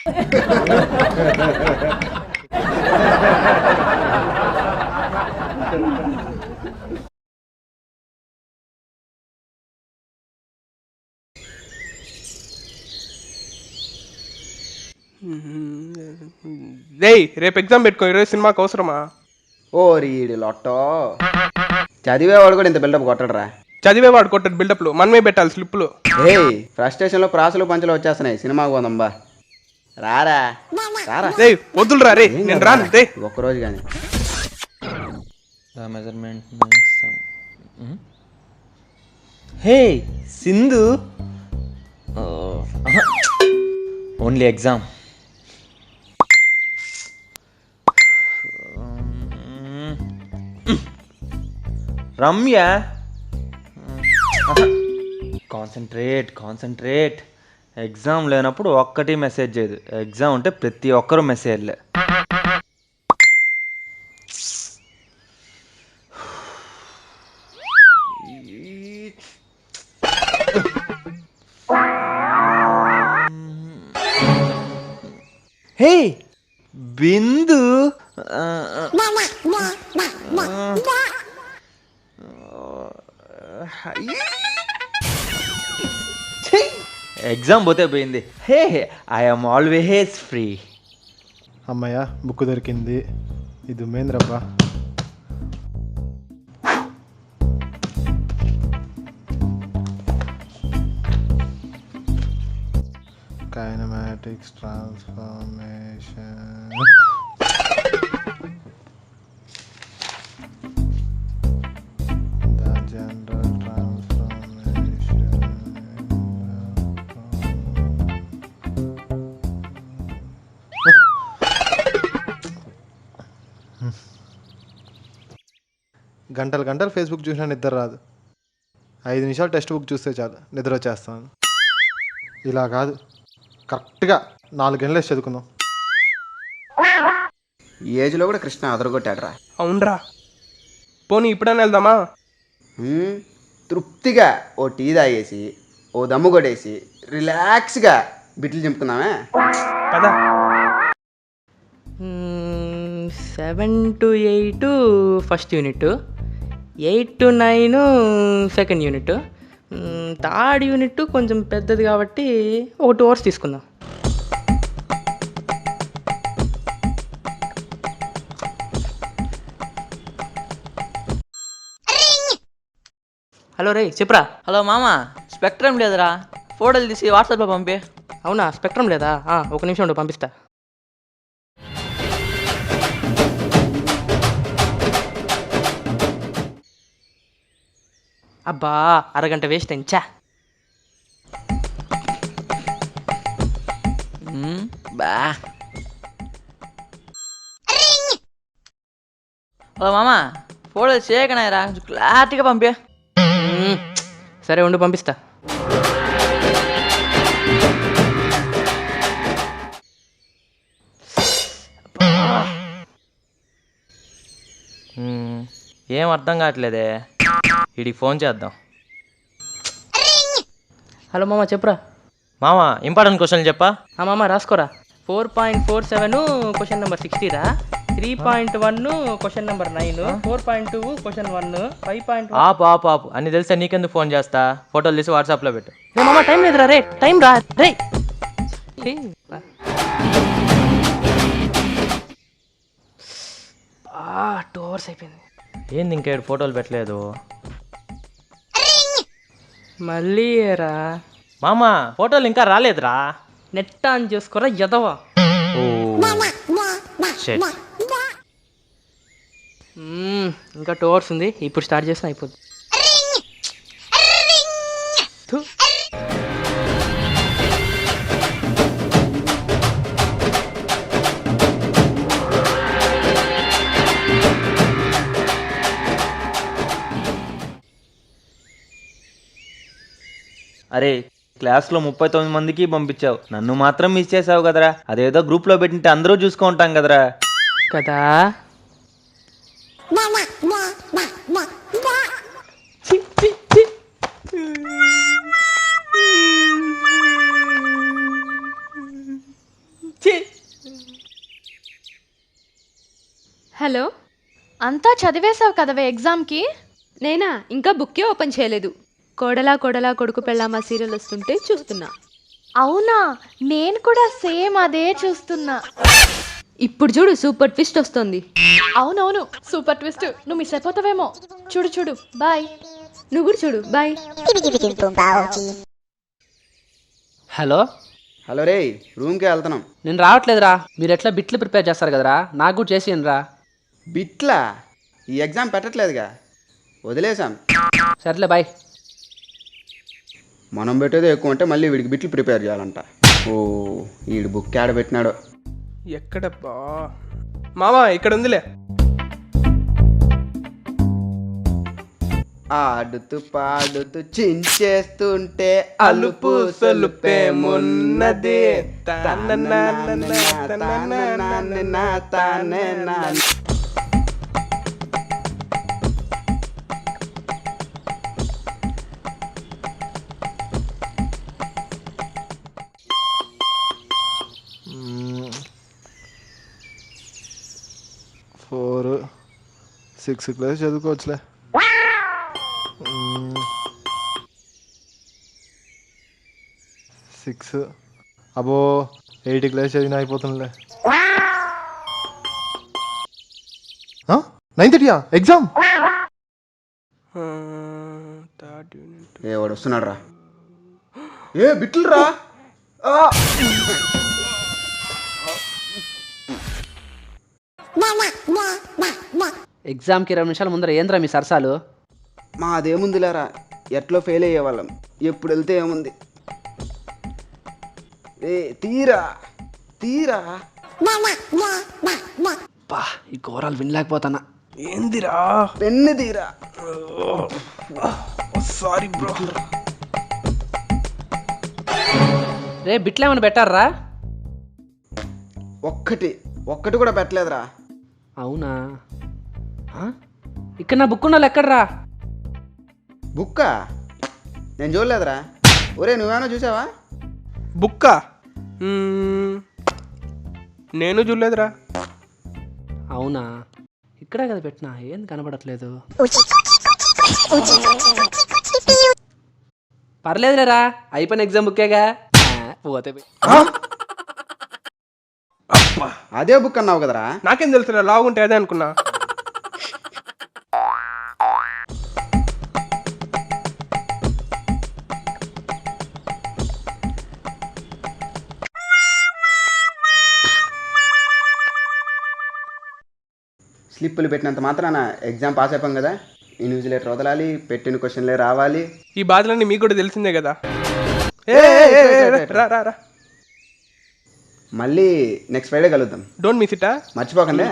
రేపు ఎగ్జామ్ పెట్టుకో, ఈరోజు సినిమాకి అవసరమా? ఓ రీడి లొట్టో, చదివేవాడు కూడా ఇంత బిల్డప్ కొట్టడరా. చదివేవాడు కొట్టడు బిల్డప్లు, మనమే పెట్టాలి స్లిప్పులు. ఏయ్ ఫ్రస్ట్రేషన్లో ప్రాసలు పంచులు వచ్చేస్తున్నాయి, సినిమాకి పోదాం బా. రారా రారా. వద్దులు రే, నేను రాను రే. ఒక్కరోజు కానీ hey Sindhu, only exam. Ramya, concentrate. Exam లేనప్పుడు ఒక్కటి మెసేజ్ చేయదు, ఎగ్జామ్ ఉంటే ప్రతి ఒక్కరు మెసేజ్లే. హే బిందు, ఎగ్జామ్ పోతే పోయింది. Hey I'm always free. అమ్మయ్య బుక్ దొరికింది. ఇది ఉమేంద్రబ్బా. Kinematics transformation. గంటలు ఫేస్బుక్ చూసినా నిద్ర రాదు. 5 నిమిషాలు టెక్స్ట్ బుక్ చూస్తే చాలు నిద్ర వచ్చేస్తాను. ఇలా కాదు, కరెక్ట్గా 4 గంటలు వేసి చదువుకుందాం. ఈ ఏజ్లో కూడా కృష్ణ అదరగొట్టాడరా. అవునరా, పోనీ ఇప్పుడైనా వెళ్దామా? తృప్తిగా ఓ టీ తాగేసి, ఓ దమ్ము కొట్టేసి, రిలాక్స్గా బిట్లు చింపుకుందామే. పదా. 7 to 8 first unit, 8 to 9 second unit, third unit కొంచెం పెద్దది కాబట్టి ఒక 2 hours తీసుకుందాం. హలో రే, చెప్పురా. హలో మామ, స్పెక్ట్రమ్ లేదురా, ఫోటోలు తీసి వాట్సాప్లో పంపి. అవునా, స్పెక్ట్రమ్ లేదా? ఒక నిమిషం ఉండు, పంపిస్తా. అబ్బా, అరగంట వేస్ట్ అయించా. బా. హలో మామ, ఫోటోలు చేయకనాయరా, క్లారిటీగా పంపి. సరే ఉండు, పంపిస్తా. ఏం అర్థం కావట్లేదే, వీడికి ఫోన్ చేద్దాం. హలో మామ, చెప్పురా. మామ ఇంపార్టెంట్ క్వశ్చన్ చెప్పా. మామ రాసుకోరా. 4.47 క్వశ్చన్ నెంబర్ 60 రా. 3.1 క్వశ్చన్ నెంబర్ 9, 4.2 క్వశ్చన్ 1, 5.1. ఆపు అన్ని తెలిసా నీకెందుకు ఫోన్ చేస్తా, ఫోటోలు తీసి వాట్సాప్లో పెట్టు. మామ టైం లేదురా రే, టైం రా రే. 2 hours అయిపోయింది. ఏంది ఇంకా 7 ఫోటోలు పెట్టలేదు? మళ్ళీ రా మామ, ఫోటోలు ఇంకా రాలేదురా. నెట్ ఆన్ చేసుకోరా ఎదవా. ఇంకా 2 hours ఉంది, ఇప్పుడు స్టార్ట్ చేసిన అయిపోద్ది. అరే క్లాస్లో 39 మందికి పంపించావు, నన్ను మాత్రం మిస్ చేసావు కదరా. అదేదో గ్రూప్లో పెట్టింటే అందరూ చూసుకుంటాం కదరా. కదా. హలో. అంతా చదివేశావు కదవే ఎగ్జామ్కి? నేనా? ఇంకా బుక్కే ఓపెన్ చేయలేదు. కోడలా కోడలా కొడుకు పెళ్ళామా సీరియల్ వస్తుంటే చూస్తున్నా. అవునా, నేను కూడా సేమ్ అదే చూస్తున్నా. ఇప్పుడు చూడు సూపర్ ట్విస్ట్ వస్తుంది. అవునవును, సూపర్ ట్విస్ట్. నువ్వు మిస్ అయిపోతావేమో. చూడు చూడు. బాయ్. నువ్వు కూడా చూడు. బాయ్. హలో, హలో రే, రూమ్కే వెళ్తున్నాం. నేను రావట్లేదురా. మీరు ఎట్లా బిట్లు ప్రిపేర్ చేస్తారు కదరా, నాకు కూడా చేసిరా. బిట్లా? ఈ ఎగ్జామ్ పెట్టట్లేదుగా, వదిలేసాం. సర్లే బాయ్. మనం పెట్టేదే ఎక్కువ అంటే మళ్ళీ వీడికి బిట్లు ప్రిపేర్ చేయాలంట. ఓ, వీడి బుక్ ఆడ పెట్టినాడు. ఎక్కడబ్బా మామా, ఇక్కడ ఉందిలే. ఆడుతూ పాడుతూ చించేస్తుంటే అలుపు సొలుపే మున్నది. ఫోర్ 6 క్లాస్ చదువుకోవచ్చులే. 6 అబో 8 క్లాస్ చదివిన అయిపోతుందిలే. 9:30 ఎగ్జామ్. ఏ వాడు వస్తున్నాడు రా. ఏ బిట్లు రా. ఎగ్జామ్కి 20 నిమిషాల ముందర ఏంద్రా మీ సరసాలు? మాదేముందిలేరా, ఎట్లో ఫెయిల్ అయ్యేవాళ్ళం. ఎప్పుడు వెళ్తే ఏముంది. ఏ తీరా తీరా. పా, ఈ ఘోరాలు వినలేకపోతానా. ఏందిరా? పెన్ను తీరా. Sorry bro. రే, బిట్లు ఏమైనా పెట్టారా? ఒక్కటి కూడా పెట్టలేదురా. అవునా? ఇక్కడ నా బుక్ ఉన్న ఎక్కడరా? బుక్కా? నేను చూడలేదురా. ఒరే, నువ్వేమన్నా చూసావా? బుక్కా? నేను చూడలేదురా. అవునా? ఇక్కడే కదా పెట్టినా, ఏం కనబడట్లేదు. పర్లేదులేరా, అయిపోయిన ఎగ్జామ్ బుక్కేగా. పోతే అదే బుక్ అన్నావు కదరా. నాకేం తెలుసురా, లాగుంటే అదే అనుకున్నా. స్లిప్పులు పెట్టినంత మాత్రాన ఎగ్జామ్ పాస్ అయిపోయాం కదా. ఇన్విజిలేటర్ వదలాలి, పెట్టిన క్వశ్చన్లే రావాలి. ఈ బాధలన్నీ మీకు కూడా తెలిసిందే కదా. రా రా రా. మళ్ళీ నెక్స్ట్ ఫ్రైడే కలుద్దాం. Don't miss it. మర్చిపోకండి.